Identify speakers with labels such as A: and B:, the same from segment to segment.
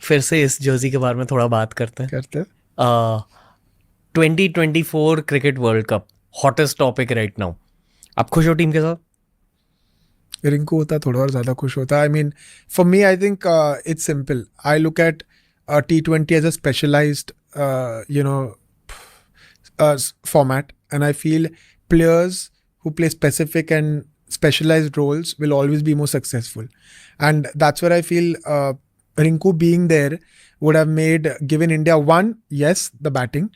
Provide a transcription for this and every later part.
A: फिर से इस जर्सी के बारे में थोड़ा बात करते हैं।
B: करते हैं।
A: 2024 cricket world cup, hottest topic right now. आप खुश हो टीम के साथ?
B: रिंकू होता थोड़ा और ज़्यादा खुश होता। I mean for me I think it's simple. I look at T20 as a specialized format, and I feel players who play specific and specialized roles will always be more successful. And that's where I feel Rinku being there would have given India one, yes, the batting,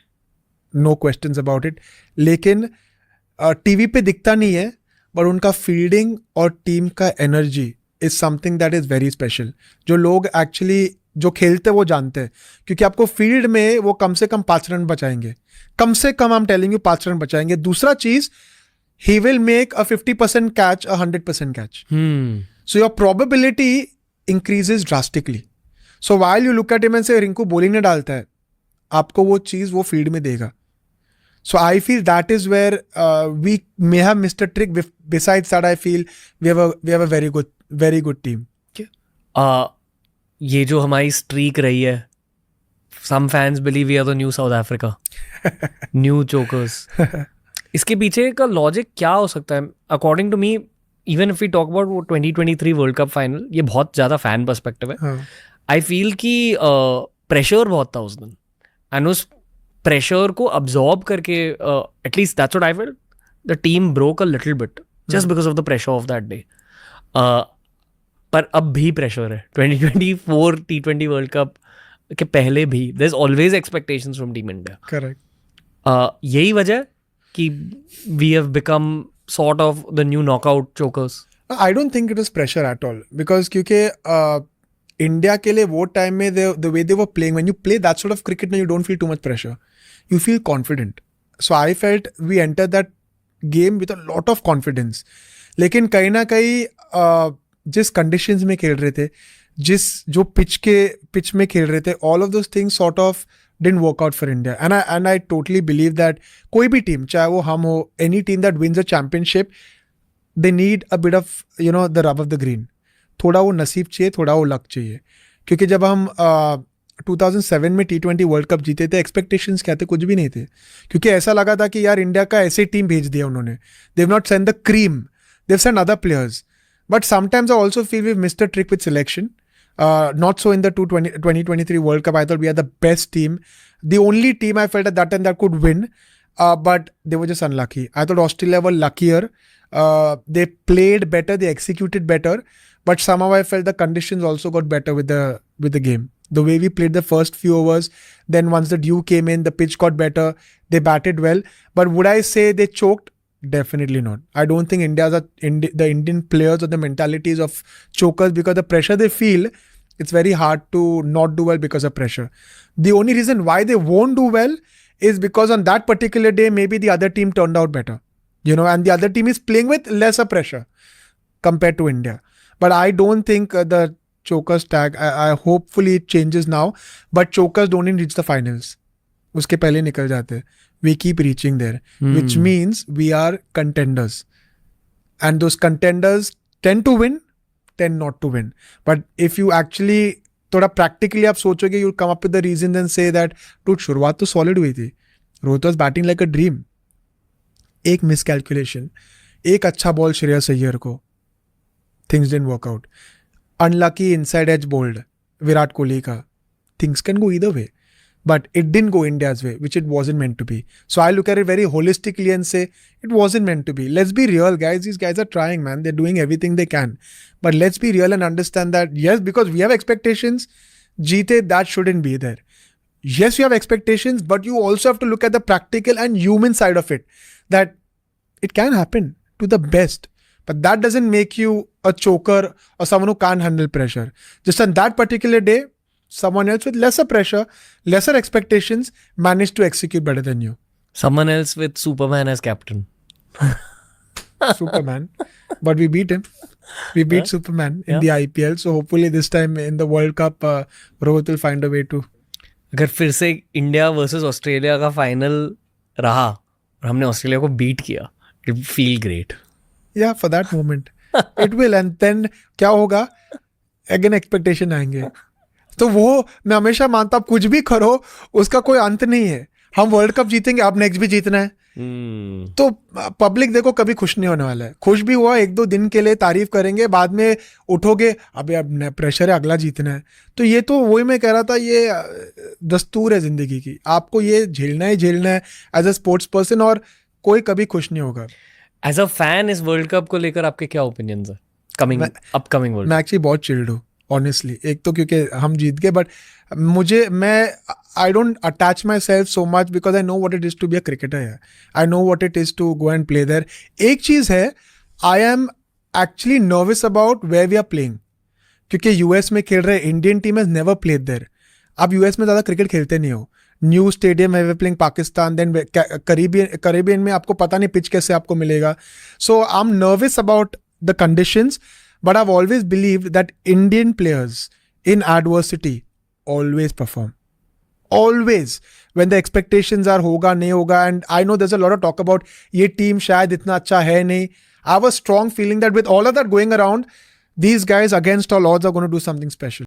B: no questions about it. लेकिन TV पे दिखता नहीं है, पर उनका fielding और team का energy is something that is very special. जो लोग एक्चुअली जो खेलते हैं वो जानते हैं, क्योंकि आपको फील्ड में वो कम से कम 5 रन बचाएंगे, कम से कम हम टेलिंग यू 5 रन बचाएंगे। दूसरा चीज, he will make a 50% catch, a 100% catch. So your probability increases drastically. So while you look at him and से रिंकू बॉलिंग नहीं डालता है, आपको वो चीज वो फील्ड में देगा। So I feel that is where we may have missed a trick. Besides that, I feel we have a very good team.
A: ये जो हमारी स्ट्रीक रही है, some fans believe we are the new South Africa, new chokers. इसके पीछे का logic क्या हो सकता है? According to me, even if we talk about वो 2023 वर्ल्ड कप फाइनल, ये बहुत ज़्यादा फैन पर्सपेक्टिव है। आई फील कि प्रेशर बहुत था उस दिन, एंड उस प्रेशर को अब्जॉर्ब करके, at least that's what I felt, the team broke a little bit just because of the pressure of that day. पर अब भी प्रेशर है 2024 T20 वर्ल्ड कप के पहले भी। There is always expectations from team India.
B: Correct.
A: यही वजह कि we have become sort of the new knockout chokers.
B: I don't think it was pressure at all, because क्योंकि इंडिया के लिए वो टाइम में the way they were playing, when you play that sort of cricket, you don't feel too much pressure. You feel confident. So I felt we entered that game with a lot of confidence. लेकिन कहीं ना कहीं जिस conditions में खेल रहे थे, जो पिच में खेल रहे थे, all of those things sort of didn't work out for India. And I totally believe that कोई भी टीम, चाहे वो हम हो, any team that wins a championship, they need a bit of the rub of the green. थोड़ा वो नसीब चाहिए, थोड़ा वो लक चाहिए। क्योंकि जब हम 2007 में T20 वर्ल्ड कप जीते थे, एक्सपेक्टेशंस क्या थे? कुछ भी नहीं थे। क्योंकि ऐसा लगा था कि यार इंडिया का ऐसे टीम भेज दिया उन्होंने, they have not send the cream, they have send other players. But sometimes I also feel we missed a trick with selection. Not so in the 2023 World Cup. I thought we are the best team, the only team I felt at that time that could win, but they were just unlucky. I thought Australia were luckier. They played better, they executed better, but somehow I felt the conditions also got better with the game. The way we played the first few overs, then once the dew came in, the pitch got better, they batted well. But would I say they choked? Definitely not. I don't think the Indian players or the mentalities of chokers, because the pressure they feel, it's very hard to not do well because of pressure. The only reason why they won't do well is because on that particular day, maybe the other team turned out better, and the other team is playing with lesser pressure compared to India. But I don't think the chokers tag, I hopefully it changes now, but chokers don't even reach the finals. उसके पहले निकल जाते हैं. We keep reaching there, which means we are contenders. And those contenders tend to win, tend not to win. But if you actually थोड़ा practically आप सोचोगे, you'll come up with the reasons and say that, dude, शुरुआत तो solid हुई थी. Rohit was batting like a dream. एक miscalculation, एक अच्छा बॉल श्रेयस अय्यर को, things didn't work out. Unlucky inside edge bowled Virat Kohli ka. Things can go either way. But it didn't go India's way, which it wasn't meant to be. So I look at it very holistically and say, it wasn't meant to be. Let's be real, guys. These guys are trying, man. They're doing everything they can. But let's be real and understand that, yes, because we have expectations, jeete, that shouldn't be there. Yes, you have expectations, but you also have to look at the practical and human side of it. That it can happen to the best. But that doesn't make you a choker or someone who can't handle pressure. Just on that particular day, someone else with lesser pressure, lesser expectations, managed to execute better than you.
A: Someone else with Superman as captain.
B: Superman. But we beat him. We beat Superman in the IPL. So hopefully this time in the World Cup, Rohit will find a way to.
A: अगर फिर से India versus Australia का final रहा और हमने Australia को beat किया, it feel great.
B: Yeah, for that moment. It will. And then क्या होगा? Again expectation आएंगे. तो वो मैं हमेशा मानता हूँ, कुछ भी करो उसका कोई अंत नहीं है. हम वर्ल्ड कप जीतेंगे, अब नेक्स्ट भी जीतना है. तो पब्लिक देखो कभी खुश नहीं होने वाला है. खुश भी हुआ 1-2 दिन के लिए, तारीफ करेंगे, बाद में उठोगे अबे अब प्रेशर है, अगला जीतना है. तो ये तो वही मैं कह रहा था, ये दस्तूर है जिंदगी की. आपको ये झेलना ही झेलना है एज अ स्पोर्ट्स पर्सन, और कोई कभी खुश नहीं होगा.
A: एज अ फैन इस वर्ल्ड कप को लेकर आपके क्या ओपिनियंस है कमिंग अपकमिंग वर्ल्ड?
B: मैं एक्चुअली बहुत चिल्ड हूँ ऑनेस्टली. एक तो क्योंकि हम जीत गए, but I don't attach myself so much because I know what it is to be a cricketer here. I know what it is to go and play there. एक चीज है, I am actually nervous about where we are playing. क्योंकि US में खेल रहे, Indian team has never played there. आप US में ज्यादा क्रिकेट खेलते नहीं हो. न्यू स्टेडियम है, प्लेइंग पाकिस्तान, देन करीबियन में आपको पता नहीं पिच कैसे आपको मिलेगा. So I am nervous about the conditions, but I have always believed that Indian players in adversity always perform. Always. When the expectations are होगा नहीं होगा, and I know there's a lot of talk about ये team शायद इतना अच्छा है नहीं. I have a strong feeling that with all of that going around, these guys against all odds are going to do something special.